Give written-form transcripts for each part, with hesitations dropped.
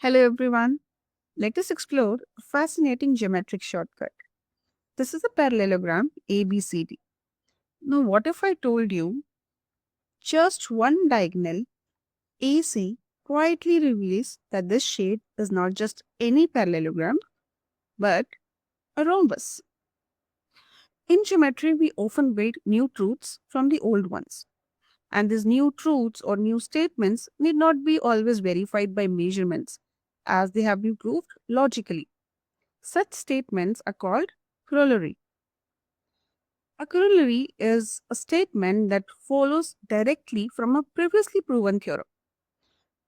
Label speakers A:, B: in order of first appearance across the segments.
A: Hello everyone. Let us explore a fascinating geometric shortcut. This is a parallelogram ABCD. Now what if I told you just one diagonal AC quietly reveals that this shape is not just any parallelogram but a rhombus. In geometry, we often build new truths from the old ones. And these new truths or new statements need not be always verified by measurements as they have been proved logically. Such statements are called corollary. A corollary is a statement that follows directly from a previously proven theorem.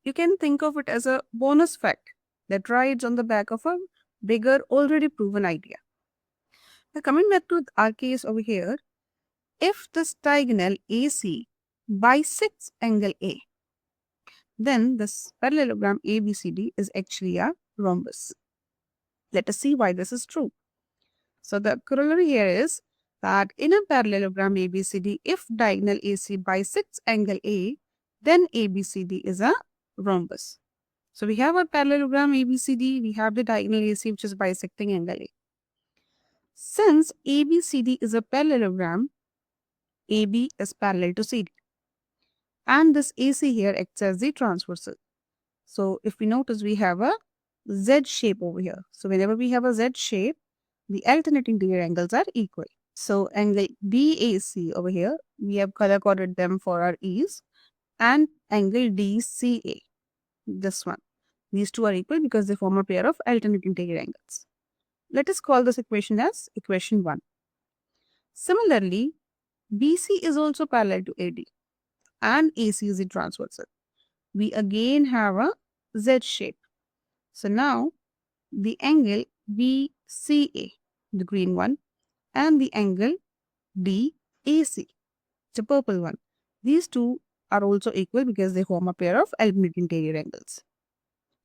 A: You can think of it as a bonus fact that rides on the back of a bigger, already proven idea. Now, coming back to our case over here, if this diagonal AC bisects angle A, then this parallelogram ABCD is actually a rhombus. Let us see why this is true. So the corollary here is that in a parallelogram ABCD, if diagonal AC bisects angle A, then ABCD is a rhombus. So we have a parallelogram ABCD, we have the diagonal AC which is bisecting angle A. Since ABCD is a parallelogram, AB is parallel to CD. And this AC here acts as the transversal. So if we notice, we have a Z shape over here. So whenever we have a Z shape, the alternating interior angles are equal. So angle BAC over here, we have color coded them for our ease, and angle DCA, this one. These two are equal because they form a pair of alternating interior angles. Let us call this equation as equation 1. Similarly, BC is also parallel to AD and AC is the transversal. We again have a Z shape. So now the angle BCA, the green one, and the angle DAC, the purple one. These two are also equal because they form a pair of alternating interior angles.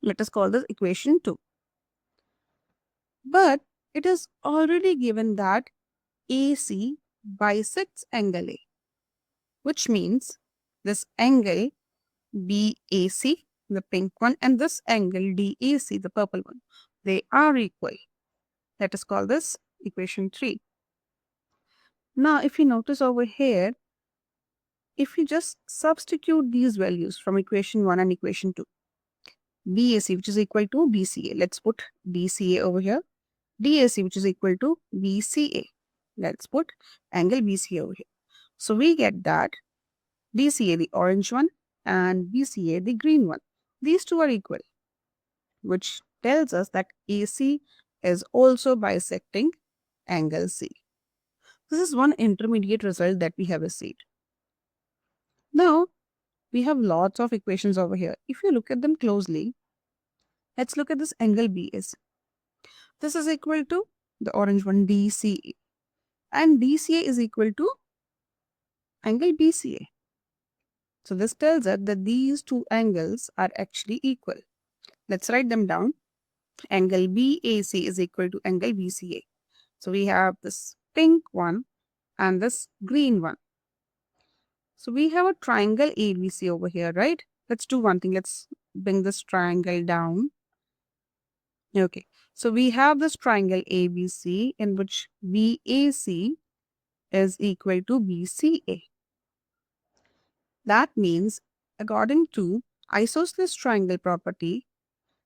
A: Let us call this equation 2. But it is already given that AC bisects angle A, which means this angle BAC, the pink one, and this angle DAC, the purple one, they are equal. Let us call this equation 3. Now, if you notice over here, if we just substitute these values from equation 1 and equation 2, BAC which is equal to BCA, let's put BCA over here, DAC which is equal to BCA, let's put angle BCA over here. So we get that DCA, the orange one, and BCA, the green one, these two are equal, which tells us that AC is also bisecting angle C. This is one intermediate result that we have received. Now, we have lots of equations over here. If you look at them closely, let's look at this angle BS. This is equal to the orange one, DCA. And DCA is equal to angle BCA. So this tells us that these two angles are actually equal. Let's write them down. Angle BAC is equal to angle BCA. So we have this pink one and this green one. So we have a triangle ABC over here, right? Let's do one thing. Let's bring this triangle down. Okay. So we have this triangle ABC in which BAC is equal to BCA. That means, according to isosceles triangle property,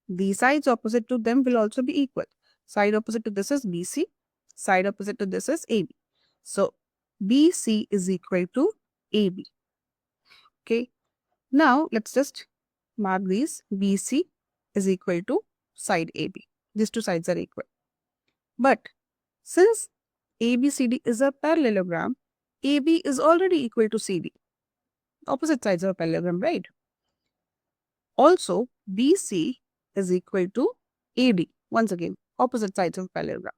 A: the sides opposite to them will also be equal. Side opposite to this is BC. Side opposite to this is AB. So BC is equal to AB. Okay. Now let's just mark these. BC is equal to side AB. These two sides are equal. But since ABCD is a parallelogram, AB is already equal to CD. Opposite sides of a parallelogram, right? Also, BC is equal to AD. Once again, opposite sides of a parallelogram.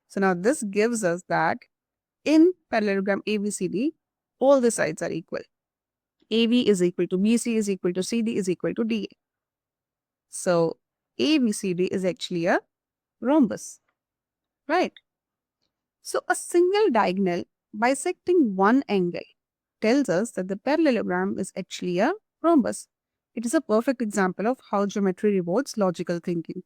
A: So now this gives us that in parallelogram ABCD, all the sides are equal. AB is equal to BC is equal to CD is equal to DA. So ABCD is actually a rhombus, right? So a single diagonal bisecting one angle tells us that the parallelogram is actually a rhombus. It is a perfect example of how geometry rewards logical thinking.